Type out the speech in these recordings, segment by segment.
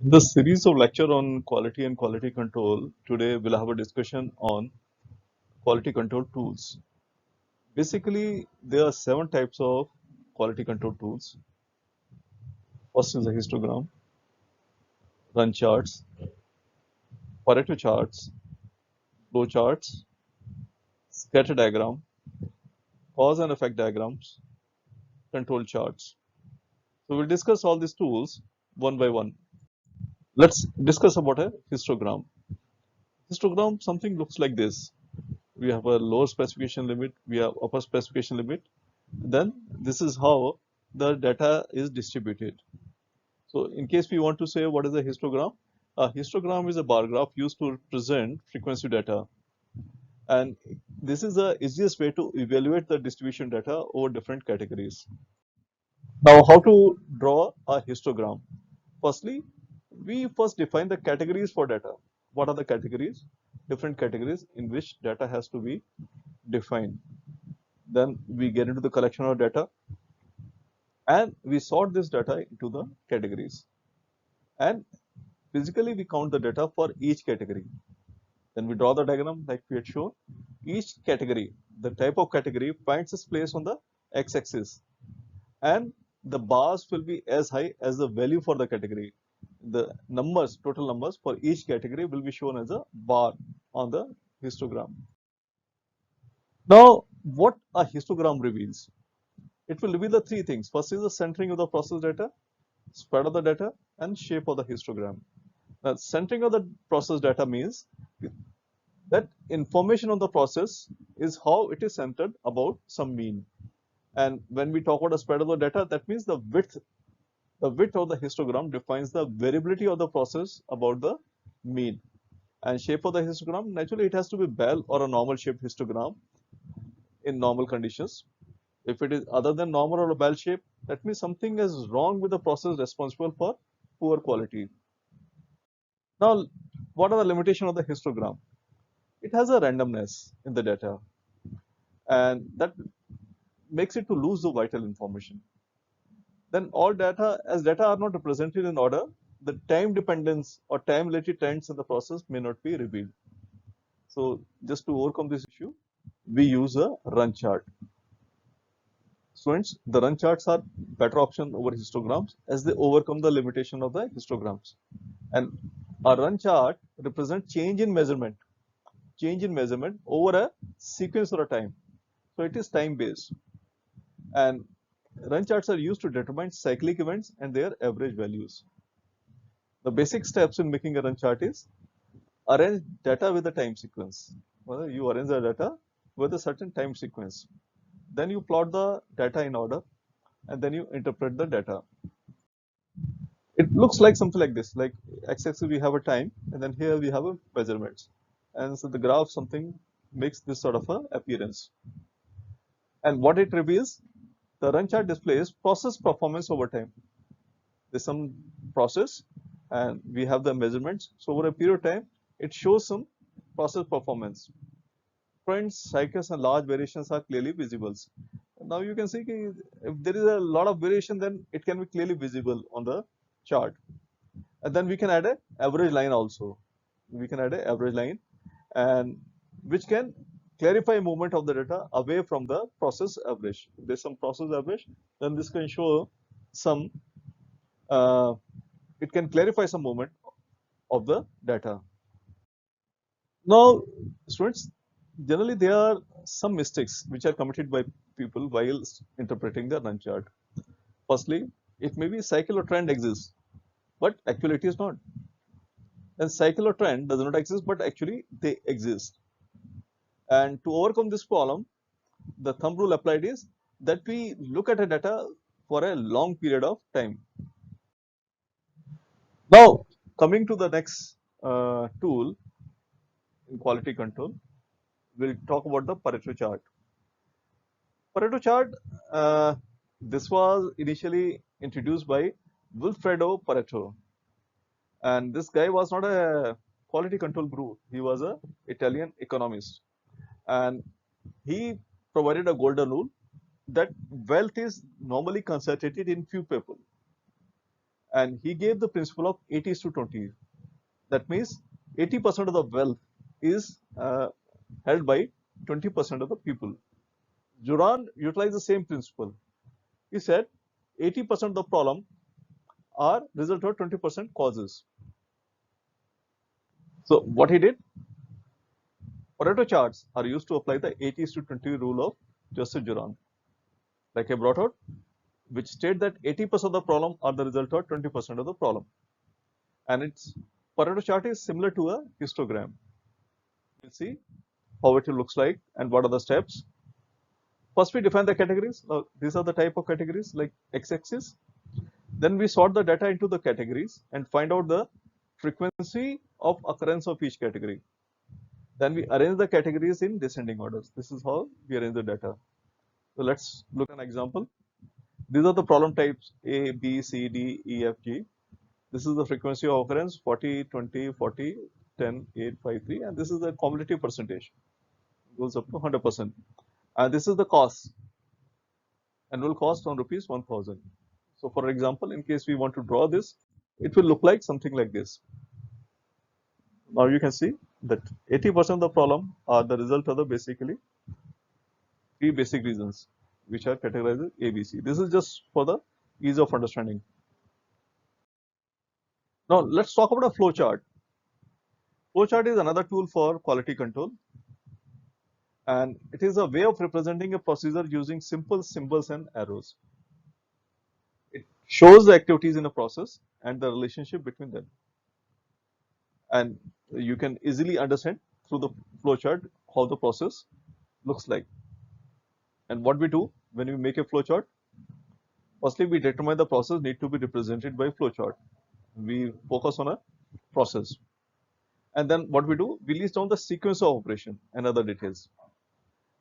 In the series of lecture on quality and quality control, today we'll have a discussion on quality control tools. Basically, there are 7 types of quality control tools. First is the histogram, run charts, Pareto charts, flow charts, scatter diagram, cause and effect diagrams, control charts. So we'll discuss all these tools one by one. Let's discuss about a histogram. Histogram something looks like this. We have a lower specification limit, we have upper specification limit. Then this is how the data is distributed. So in case we want to say what is a histogram is a bar graph used to represent frequency data. And this is the easiest way to evaluate the distribution data over different categories. Now, how to draw a histogram? Firstly, we first define the categories for data. What are the categories? Different categories in which data has to be defined. Then we get into the collection of data and we sort this data into the categories. And physically, we count the data for each category. Then we draw the diagram like we had shown. Each category, the type of category finds its place on the x-axis, and the bars will be as high as the value for the category. The numbers, total numbers for each category will be shown as a bar on the histogram. Now, what a histogram reveals? It will reveal the 3 things. First is the centering of the process data, spread of the data, and shape of the histogram. Now, centering of the process data means that information on the process is how it is centered about some mean. And when we talk about the spread of the data, that means the width. The width of the histogram defines the variability of the process about the mean. And shape of the histogram, naturally it has to be bell or a normal shaped histogram in normal conditions. If it is other than normal or a bell shape, that means something is wrong with the process responsible for poor quality. Now, what are the limitations of the histogram? It has a randomness in the data, and that makes it to lose the vital information. Then all data, as data are not represented in order, the time dependence or time related trends in the process may not be revealed. So just to overcome this issue, we use a run chart. Students, the run charts are better option over histograms as they overcome the limitation of the histograms. And a run chart represents change in measurement over a sequence or a time. So it is time based. And run charts are used to determine cyclic events and their average values. The basic steps in making a run chart is arrange data with a time sequence. Well, you arrange the data with a certain time sequence. Then you plot the data in order and then you interpret the data. It looks like something like this, like x-axis we have a time and then here we have a measurements. And so the graph something makes this sort of a appearance. And what it reveals, the run chart displays process performance over time. There's some process and we have the measurements. So over a period of time, it shows some process performance. Trends, cycles, and large variations are clearly visible. Now you can see if there is a lot of variation, then it can be clearly visible on the chart. And then we can add a average line also. We can add a average line and which can clarify movement of the data away from the process average. If there's some process average, then this can show some, uh, it can clarify some movement of the data. Now, students, generally there are some mistakes which are committed by people while interpreting the run chart. Firstly, it may be cycle or trend exists, but actually it is not. And cycle or trend does not exist, but actually they exist. And to overcome this problem, the thumb rule applied is that we look at a data for a long period of time. Now, coming to the next tool in quality control, we'll talk about the Pareto chart. Pareto chart, uh, this was initially introduced by Wilfredo Pareto. And this guy was not a quality control guru. He was a Italian economist. And he provided a golden rule that wealth is normally concentrated in few people. and he gave the principle of 80:20. That means 80% of the wealth is held by 20% of the people. Juran utilized the same principle. He said 80% of the problem are result of 20% causes. So what he did, Pareto charts are used to apply the 80:20 rule of Joseph Juran, like I brought out, which state that 80% of the problem are the result of 20% of the problem. And its Pareto chart is similar to a histogram. We'll see how it looks like and what are the steps. First, we define the categories. These are the type of categories like x-axis. Then we sort the data into the categories and find out the frequency of occurrence of each category. Then we arrange the categories in descending orders. This is how we arrange the data. So let's look at an example. These are the problem types A, B, C, D, E, F, G. This is the frequency of occurrence 40, 20, 40, 10, 8, 5, 3, and this is the cumulative percentage. It goes up to 100%. And this is the cost, annual cost on rupees 1000. So for example, in case we want to draw this, it will look like something like this. Now you can see that 80% of the problem are the result of the basically three basic reasons, which are categorized as A, B, C. This is just for the ease of understanding. Now let's talk about a flow chart. Flow chart is another tool for quality control, and it is a way of representing a procedure using simple symbols and arrows. It shows the activities in a process and the relationship between them. And you can easily understand through the flow chart how the process looks like. And what we do when we make a flow chart, firstly we determine the process need to be represented by flow chart. We focus on a process. And then what we do, we list down the sequence of operation and other details.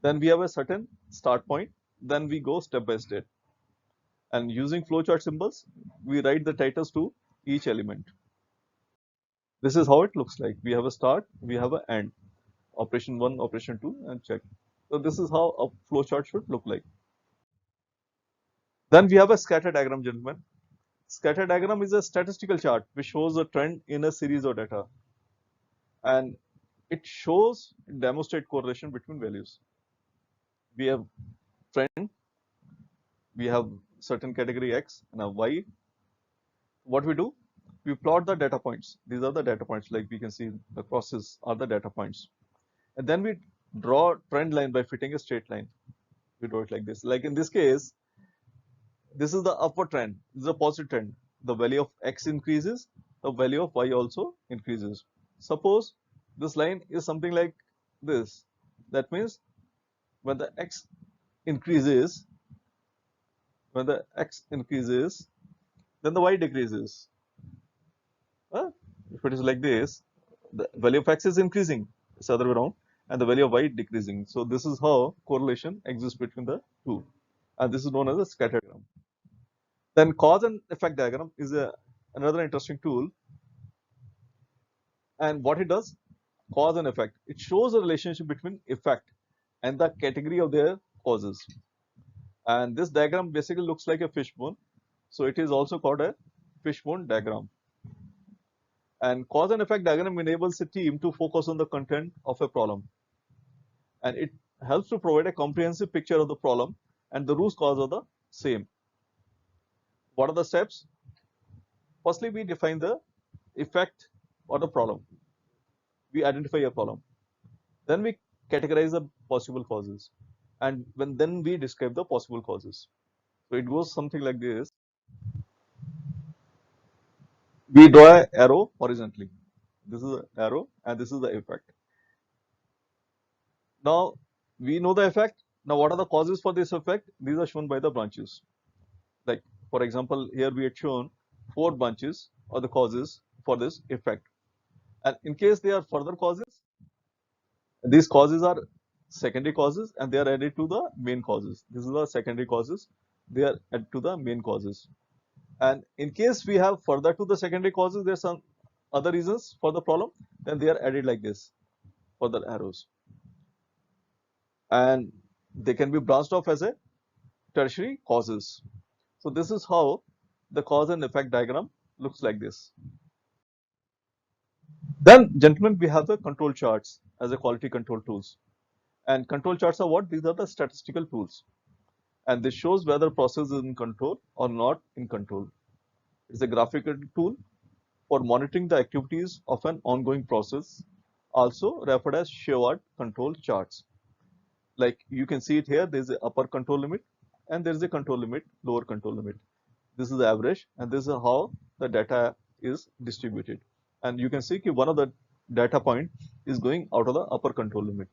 Then we have a certain start point, then we go step by step. And using flowchart symbols, we write the titles to each element. This is how it looks like. We have a start, we have an end, operation 1, operation 2, and check. So this is how a flowchart should look like. Then we have a scatter diagram, gentlemen. Scatter diagram is a statistical chart which shows a trend in a series of data. And it shows, demonstrate correlation between values. We have trend, we have certain category X and a Y. What we do, we plot the data points. These are the data points, like we can see the crosses are the data points. And then we draw trend line by fitting a straight line. We draw it like this. Like in this case, this is the upward trend. This is a positive trend. The value of X increases, the value of Y also increases. Suppose this line is something like this. That means when the X increases, then the Y decreases. If it is like this, the value of X is increasing, it's the other way around, and the value of Y decreasing. So this is how correlation exists between the two, and this is known as a scatter diagram. Then cause and effect diagram is another interesting tool, and what it does, cause and effect, it shows a relationship between effect and the category of their causes. And this diagram basically looks like a fishbone, so it is also called a fishbone diagram. And cause and effect diagram enables a team to focus on the content of a problem, and it helps to provide a comprehensive picture of the problem and the root cause of the same. What are the steps? Firstly, we define the effect or the problem. We identify a problem. Then we categorize the possible causes, and then we describe the possible causes. So it goes something like this. We draw an arrow horizontally. This is the arrow and this is the effect. Now we know the effect. Now what are the causes for this effect? These are shown by the branches. Like for example, here we had shown 4 branches or the causes for this effect. And in case they are further causes, these causes are secondary causes and they are added to the main causes. This is the secondary causes. They are added to the main causes. And in case we have further to the secondary causes, there are some other reasons for the problem, then they are added like this, further arrows. And they can be branched off as a tertiary causes. So this is how the cause and effect diagram looks like this. Then, gentlemen, we have the control charts as a quality control tools. And control charts are what? These are the statistical tools. And this shows whether process is in control or not in control. It's a graphical tool for monitoring the activities of an ongoing process, also referred as Shewhart control charts. Like you can see it here, there's a upper control limit and there's a control limit, lower control limit. This is the average and this is how the data is distributed. And you can see that one of the data point is going out of the upper control limit.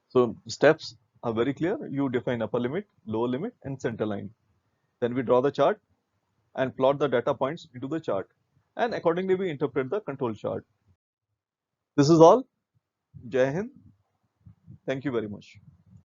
So steps are very clear. You define upper limit, lower limit and center line. Then we draw the chart and plot the data points into the chart. And accordingly we interpret the control chart. This is all. Jai Hind. Thank you very much.